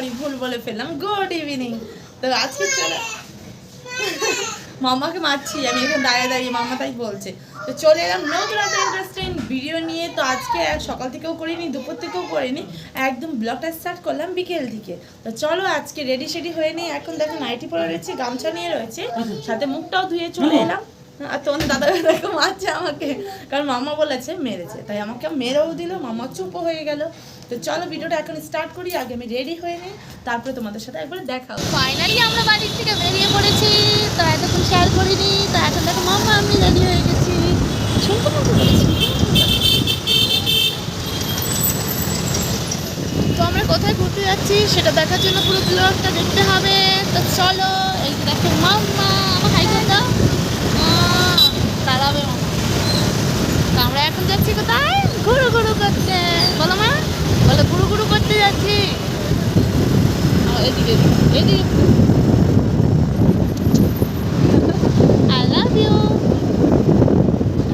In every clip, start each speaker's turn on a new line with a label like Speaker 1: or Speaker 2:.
Speaker 1: Sorry ভুল বলে ফেললাম, গুড ইভিনিং। তো আজকে চলে মামাকে মারছি আমি এখন দাঁড়িয়ে দাঁড়িয়ে, মামা তাই বলছে। তো চলে এলাম নতুন একটা ইন্টারেস্টিং ভিডিও নিয়ে। তো আজকে সকাল থেকেও করিনি, দুপুর থেকেও করিনি, একদম ব্লগটা স্টার্ট করলাম বিকেল থেকে। তো চলো আজকে রেডি সেডি হয়ে নিই। এখন দেখো নাইটি পরে রয়েছে, গামছা নিয়ে রয়েছে, সাথে মুখটাও ধুয়ে চলে এলাম। আর তোমার দাদা দেখো মারছে আমাকে, কারণ মামা বলেছে মেরেছে, তাই আমাকে মেরেও দিল, মামা চুপও হয়ে গেল। তো চলো ভিডিওটা এখন স্টার্ট করি, আগে আমি রেডি হয়ে নিই, তারপরে তোমাদের সাথে একবার দেখা হবে।
Speaker 2: ফাইনালি আমরা বাড়ির থেকে বেরিয়ে পড়েছি। তো এতক্ষণ শেয়ার করিনি, তো এখন দেখো মামা আমি রেডি হয়ে গেছি, শুনতে মতো করেছি। তো আমরা কোথায় ঘুরতে যাচ্ছি সেটা দেখার জন্য পুরো ব্লগটা দেখতে হবে। তো চলো, এই দেখো মাম্মা আমার হাই করে দাও, দাঁড়াবে মামা। তো আমরা এখন যাচ্ছি কোথায়? ঘুরু ঘুরু করতে। বলো মা, বলো ঘুরু ঘুরু করতে যাচ্ছি। এদিকে এদিকে I love you.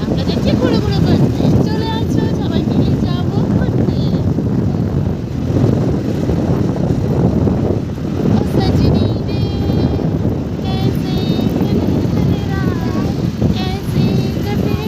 Speaker 2: আমরা যাচ্ছি ঘুরে ঘুরে করতে, চলে আসো সবাই মিলে যাবো ঘুরতে। ও সজনী রে कैसे तेरा कैसे कटे।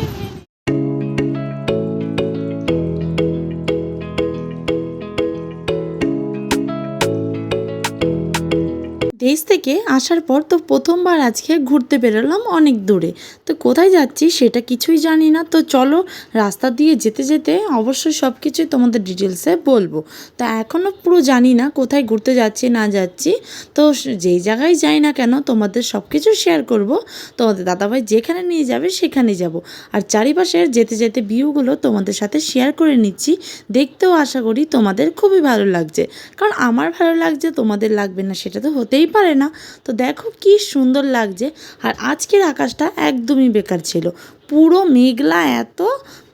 Speaker 1: দেশ থেকে আসার পর তো প্রথমবার আজকে ঘুরতে বেরোলাম অনেক দূরে। তো কোথায় যাচ্ছি সেটা কিছুই জানি না। তো চলো রাস্তা দিয়ে যেতে যেতে অবশ্যই সব কিছুই তোমাদের ডিটেলসে বলবো। তা এখনও পুরো জানি না কোথায় ঘুরতে যাচ্ছি না যাচ্ছি। তো যেই জায়গায় যাই না কেন তোমাদের সব কিছু শেয়ার করব। তোমাদের দাদাভাই যেখানে নিয়ে যাবে সেখানে যাব। আর চারিপাশের যেতে যেতে ভিউগুলো তোমাদের সাথে শেয়ার করে নিচ্ছি। দেখতেও আশা করি তোমাদের খুবই ভালো লাগছে, কারণ আমার ভালো লাগছে তোমাদের লাগবে না সেটা তো হতেই পারে না। তো দেখো কি সুন্দর লাগছে। আর আজকের আকাশটা একদমই বেকার ছিল, পুরো মেঘলা, এত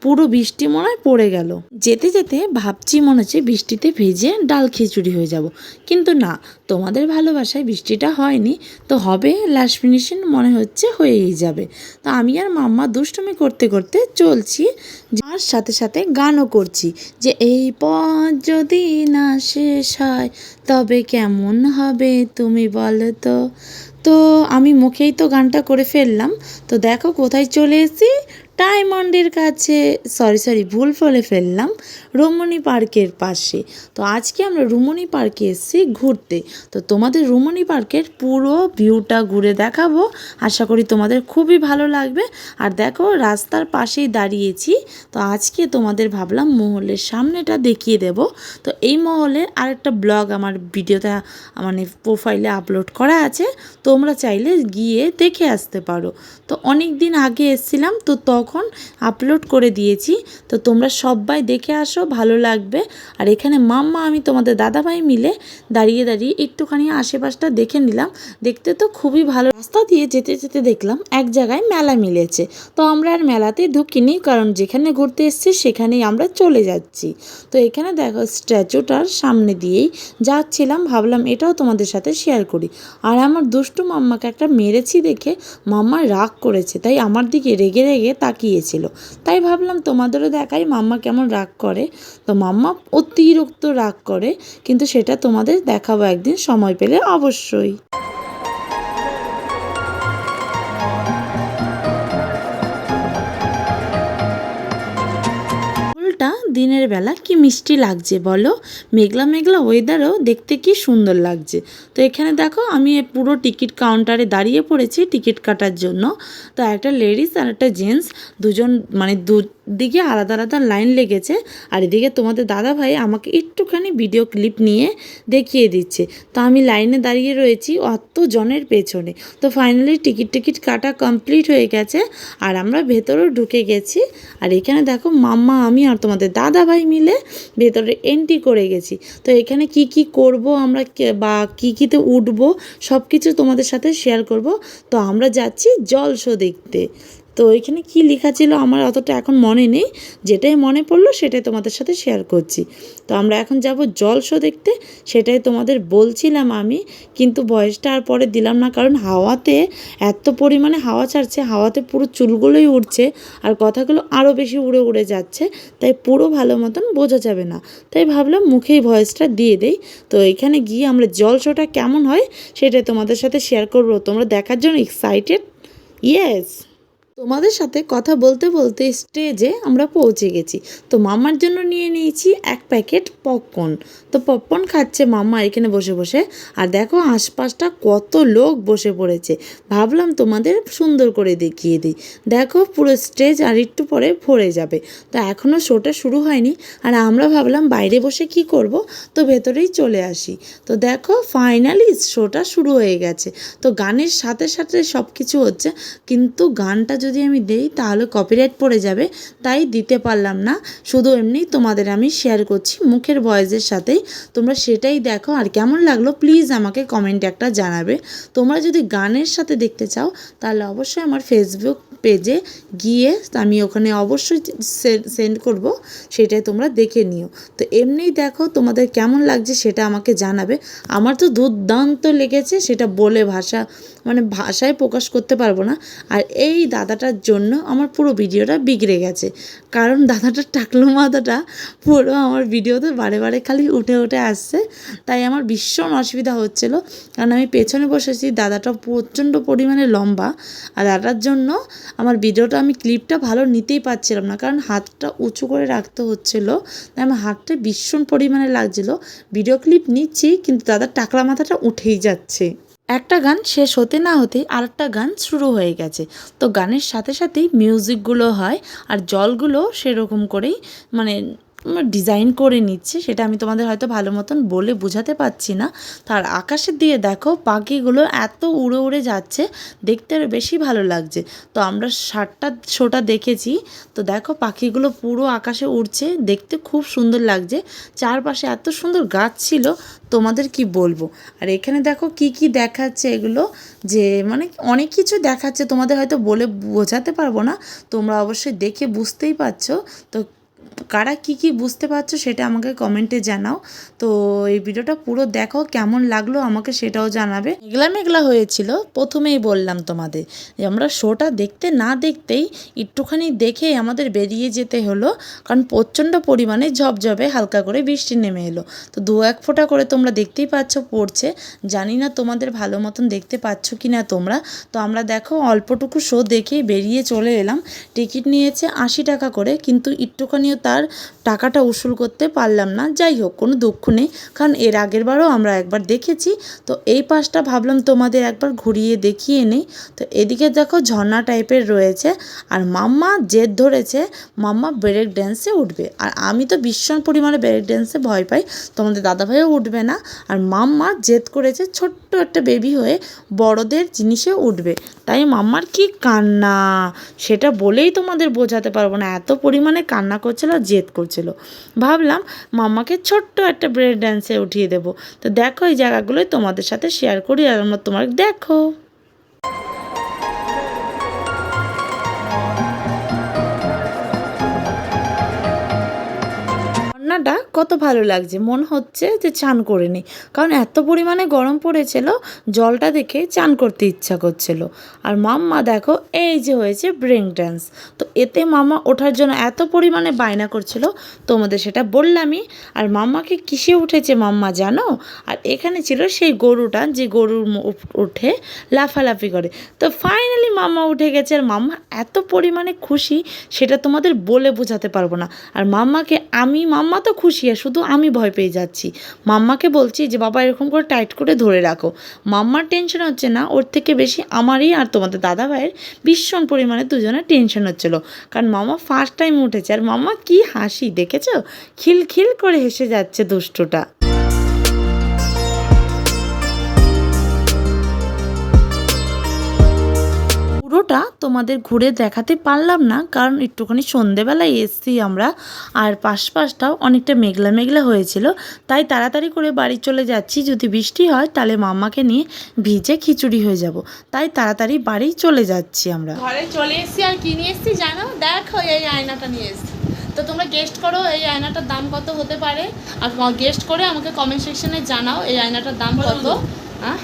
Speaker 1: পুরো বৃষ্টি মনে হয় পড়ে গেল। যেতে যেতে ভাবছি মনে হচ্ছে বৃষ্টিতে ভিজে ডাল খিচুড়ি হয়ে যাব, কিন্তু না, তোমাদের ভালোবাসায় বৃষ্টিটা হয়নি। তো হবে লাস্ট ফিনিশিং মনে হচ্ছে হয়েই যাবে। তো আমি আর মাম্মা দুষ্টুমি করতে করতে চলছি, আর সাথে সাথে গানও করছি যে এই পথ যদি না শেষ হয় তবে কেমন হবে তুমি বলো তো। তো আমি মুখেই তো গানটা করে ফেললাম। তো দেখো কোথায় চলে এসেছি, ডায়মন্ডের কাছে, সরি ভুল বলে ফেললাম, রমণী পার্কের পাশে। তো আজকে আমরা রমণী পার্কে এসেছি ঘুরতে। তো তোমাদের রমণী পার্কের পুরো ভিউটা ঘুরে দেখাবো, আশা করি তোমাদের খুবই ভালো লাগবে। আর দেখো রাস্তার পাশেই দাঁড়িয়েছি। তো আজকে তোমাদের ভাবলাম মহলের সামনেটা দেখিয়ে দেব। তো এই মহলের আরেকটা ব্লগ আমার ভিডিওতে মানে প্রোফাইলে আপলোড করা আছে, তোমরা চাইলে গিয়ে দেখে আসতে পারো। তো অনেক দিন আগে এসেছিলাম, তো তখন আপলোড করে দিয়েছি। তো তোমরা সবাই দেখে আসো, ভালো লাগবে। আর এখানে মাম্মা আমি তোমাদের দাদাভাই মিলে দাঁড়িয়ে দাঁড়িয়ে একটুখানি আশেপাশটা দেখে নিলাম। দেখতে তো খুবই ভালো। রাস্তা দিয়ে যেতে যেতে দেখলাম এক জায়গায় মেলা মিলেছে। তো আমরা আর মেলাতে ঢুকিনি, কারণ যেখানে ঘুরতে এসেছি সেখানেই আমরা চলে যাচ্ছি। তো এখানে দেখো স্ট্যাচুটার সামনে দিয়েই যাচ্ছিলাম, ভাবলাম এটাও তোমাদের সাথে শেয়ার করি। আর আমার দুষ্টু মাম্মাকে একটা মেরেছি দেখে মাম্মা রাগ করেছে, তাই আমার দিকে রেগে রেগে তাকিয়েছিল। তাই ভাবলাম তোমাদেরও দেখাই মাম্মা কেমন রাগ করে। তো মাম্মা অতিরিক্ত রাগ করে, কিন্তু সেটা তোমাদের দেখাবো একদিন সময় পেলে অবশ্যই। দিনের বেলা কি মিষ্টি লাগছে বলো, মেঘলা মেঘলা ওয়েদারও দেখতে কি সুন্দর লাগছে। তো এখানে দেখো আমি পুরো টিকিট কাউন্টারে দাঁড়িয়ে পড়েছি টিকিট কাটার জন্য। তো একটা লেডিস আর একটা জেন্টস দুজন মানে দিকে আলাদা আলাদা লাইন লেগেছে। আর এদিকে তোমাদের দাদা ভাই আমাকে একটুখানি ভিডিও ক্লিপ নিয়ে দেখিয়ে দিচ্ছে। তো আমি লাইনে দাঁড়িয়ে রয়েছি অত জনের পেছনে। তো ফাইনালি টিকিট কাটা কমপ্লিট হয়ে গেছে, আর আমরা ভেতরেও ঢুকে গেছি। আর এখানে দেখো মাম্মা আমি আর তোমাদের দাদা ভাই মিলে ভেতরে এন্ট্রি করে গেছি। তো এখানে কি কি করব আমরা বা কীতে উঠবো সব কিছু তোমাদের সাথে শেয়ার করব। তো আমরা যাচ্ছি জল শো দেখতে। তো এখানে কি লেখা ছিল আমার অতটা এখন মনে নেই, যেটাই মনে পড়লো সেটাই তোমাদের সাথে শেয়ার করছি। তো আমরা এখন যাব জল শো দেখতে, সেটাই তোমাদের বলছিলাম আমি, কিন্তু ভয়েসটা আর পরে দিলাম না, কারণ হাওয়াতে এত পরিমাণে হাওয়া ছাড়ছে, হাওয়াতে পুরো চুলগুলোই উড়ছে আর কথাগুলো আরও বেশি উড়ে উড়ে যাচ্ছে, তাই পুরো ভালো মতন বোঝা যাবে না, তাই ভাবলাম মুখেই ভয়েসটা দিয়ে দেই। তো এখানে গিয়ে আমরা জল শোটা কেমন হয় সেটাই তোমাদের সাথে শেয়ার করবো। তোমরা দেখার জন্য এক্সাইটেড? ইয়েস। তোমাদের সাথে কথা বলতে বলতে স্টেজে আমরা পৌঁছে গেছি। তো মাম্মার জন্য নিয়ে নিয়েছি এক প্যাকেট পপকর্ন। তো পপকর্ন খাচ্ছে মাম্মা এখানে বসে বসে, আর দেখো আশপাশটা কত লোক বসে পড়েছে। ভাবলাম তোমাদের সুন্দর করে দেখিয়ে দিই। দেখো পুরো স্টেজ আর একটু পরে ভরে যাবে। তো এখনও শোটা শুরু হয়নি, আর আমরা ভাবলাম বাইরে বসে কি করব, তো ভেতরেই চলে আসি। তো দেখো ফাইনালি শোটা শুরু হয়ে গেছে। তো গানের সাথে সাথে সব কিছু হচ্ছে, কিন্তু গানটা যদি আমি দেই তাহলে কপিরাইট পড়ে যাবে, তাই দিতে পারলাম না। শুধু এমনি তোমাদের আমি শেয়ার করছি মুখের ভয়েসের সাথেই। তোমরা সেটাই দেখো, আর কেমন লাগলো প্লিজ আমাকে কমেন্টে একটা জানাবে। তোমরা যদি গানের সাথে দেখতে চাও তাহলে অবশ্যই আমার ফেসবুক পেজে গিয়ে আমি ওখানে অবশ্যই সেন্ড করব, সেটাই তোমরা দেখে নিও। তো এমনিই দেখো তোমাদের কেমন লাগছে সেটা আমাকে জানাবে। আমার তো দুর্দান্ত লেগেছে, সেটা বলে ভাষায় প্রকাশ করতে পারবো না। আর এই দাদাটার জন্য আমার পুরো ভিডিওটা বিগড়ে গেছে, কারণ দাদাটার টাকলু মাথাটা পুরো আমার ভিডিওতে বারে বারে খালি উঠে উঠে আসছে, তাই আমার ভীষণ অসুবিধা হচ্ছিলো। কারণ আমি পেছনে বসেছি, দাদাটা প্রচণ্ড পরিমাণে লম্বা, আর দাদার জন্য আমার ভিডিওটা আমি ক্লিপটা ভালো নিতেই পারছিলাম না, কারণ হাতটা উঁচু করে রাখতে হচ্ছিলো, তাই আমার হাতটা ভীষণ পরিমাণে লাগছিলো। ভিডিও ক্লিপ নিচ্ছি কিন্তু দাদার টাকলা মাথাটা উঠেই যাচ্ছে। একটা গান শেষ হতে না হতেই আরেকটা গান শুরু হয়ে গেছে। তো গানের সাথে সাথেই মিউজিকগুলো হয়, আর জলগুলো সেরকম করেই ডিজাইন করে নিচ্ছে, সেটা আমি তোমাদের হয়তো ভালো মতন বলে বোঝাতে পারছি না। তার আকাশের দিকে দেখো পাখিগুলো এত উড়ে উড়ে যাচ্ছে, দেখতে আরও বেশি ভালো লাগছে। তো আমরা 7টা শোটা দেখেছি। তো দেখো পাখিগুলো পুরো আকাশে উড়ছে, দেখতে খুব সুন্দর লাগছে। চারপাশে এত সুন্দর গাছ ছিল, তোমাদের কি বলবো। আর এখানে দেখো কি কি দেখাচ্ছে, এগুলো যে অনেক কিছু দেখাচ্ছে, তোমাদের হয়তো বলে বোঝাতে পারবো না, তোমরা অবশ্যই দেখে বুঝতেই পারছো। তো কারা কি কি বুঝতে পারছো সেটা আমাকে কমেন্টে জানাও। তো এই ভিডিওটা পুরো দেখো, কেমন লাগলো আমাকে সেটাও জানাবে। মেঘলা মেঘলা হয়েছিল, প্রথমেই বললাম তোমাদের যে আমরা শোটা দেখতে না দেখতেই একটুখানি দেখে আমাদের বেরিয়ে যেতে হলো, কারণ প্রচণ্ড পরিমাণে ঝপঝপে হালকা করে বৃষ্টি নেমে এলো। তো 2-1 ফোঁটা করে তোমরা দেখতেই পাচ্ছ পড়ছে, জানি না তোমাদের ভালো মতন দেখতে পাচ্ছ কি না তোমরা। তো আমরা দেখো অল্পটুকু শো দেখেই বেরিয়ে চলে এলাম। টিকিট নিয়েছে 80 টাকা করে, কিন্তু একটুখানিও তার টাকাটা উসুল করতে পারলাম না। যাই হোক, কোনো দুঃখ নেই, কারণ এর আগের বারও আমরা একবার দেখেছি। তো এই পাশটা ভাবলাম তোমাদের একবার ঘুরিয়ে দেখিয়ে নেই। তো এদিকে দেখো ঝর্ণা টাইপের রয়েছে, আর মাম্মা জেদ ধরেছে মাম্মা ব্রেক ড্যান্সে উঠবে, আর আমি তো ভীষণ পরিমাণে ব্রেক ড্যান্সে ভয় পাই, তোমাদের দাদাভাইও উঠবে না। আর মাম্মা জেদ করেছে ছোট্ট একটা বেবি হয়ে বড়দের জিনিসে উঠবে, তাই মাম্মার কি কান্না সেটা বলেই তোমাদের বোঝাতে পারবো না, এত পরিমাণে কান্না করছিল, জেদ করছিল। ভাবলাম মাম্মাকে ছোট্ট একটা ব্রেক ড্যান্সে উঠিয়ে দেবো। তো দেখো এই জায়গাগুলোই তোমাদের সাথে শেয়ার করি, আর আমরা তোমার দেখো ঝর্ণাটা কত ভালো লাগছে, মনে হচ্ছে যে চান করে নিই, কারণ এত পরিমাণে গরম পড়েছিল, জলটা দেখে চান করতে ইচ্ছা করছিল। আর মাম্মা দেখো এই যে হয়েছে ব্রেক ড্যান্স। তো এতে মাম্মা ওঠার জন্য এত পরিমাণে বায়না করছিল, তোমাদের সেটা বললামই। আর মাম্মাকে কিসে উঠেছে মাম্মা জানো? আর এখানে ছিল সেই গরুটা, যে গরুর উঠে লাফালাফি করে। তো ফাইনালি মাম্মা উঠে গেছে, আর মাম্মা এত পরিমাণে খুশি সেটা তোমাদের বলে বোঝাতে পারবো না। আর মাম্মা তো খুশি, আর শুধু আমি ভয় পেয়ে যাচ্ছি। মাম্মাকে বলছি যে বাবা এরকম করে টাইট করে ধরে রাখো। মাম্মার টেনশন হচ্ছে না, ওর থেকে বেশি আমারই আর তোমাদের দাদা ভাইয়ের ভীষণ পরিমাণে দুজনের টেনশন হচ্ছিলো, কারণ মাম্মা ফার্স্ট টাইম উঠেছে। আর মাম্মা কি হাসি দেখেছো, খিলখিল করে হেসে যাচ্ছে দুষ্টুটা। পুরো পুরোটা তোমাদের ঘুরে দেখাতে পারলাম না, কারণ একটুখানি সন্ধেবেলায় এসছি আমরা, আর পাশটাও অনেকটা মেঘলা মেঘলা হয়েছিল, তাই তাড়াতাড়ি করে বাড়ি চলে যাচ্ছি। যদি বৃষ্টি হয় তাহলে মাম্মাকে নিয়ে ভিজে খিচুড়ি হয়ে যাব, তাই তাড়াতাড়ি বাড়ি চলে যাচ্ছি আমরা।
Speaker 2: ঘরে চলে এসেছি, আর কি নিয়ে এসেছি জানো? দেখো এই আয়নাটা নিয়ে এসেছি। তো তোমরা গেস্ট করো এই আয়নাটার দাম কত হতে পারে, আর গেস্ট করে আমাকে কমেন্ট সেকশনে জানাও এই আয়নাটার দাম কত। হ্যাঁ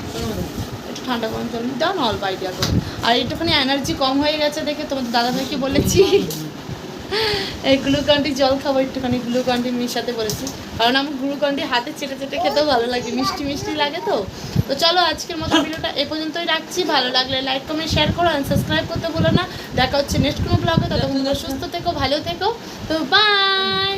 Speaker 2: একটু ঠান্ডা গরম জল দাও না, অল্প আইডিয়া করো। আর একটুখানি এনার্জি কম হয়ে গেছে দেখে তোমাদের দাদাভাইকে বলেছি এই গ্লুকন্ডি জল খাবো, একটুখানি গ্লুকন্ডি মিশাতে বলেছি, কারণ আমার গ্লুকন্ডি হাতে চেটে চেটে খেতেও ভালো লাগে, মিষ্টি মিষ্টি লাগে। তো তো চলো আজকের মতো ভিডিওটা এ পর্যন্তই রাখছি। ভালো লাগলে লাইক কমেন্ট শেয়ার করো, আর সাবস্ক্রাইব করতে ভুলো না। দেখা হচ্ছে নেক্সট কোনো ব্লগে, ততক্ষণ তোমরা সুস্থ থেকো, ভালো থেকো। তো বাই।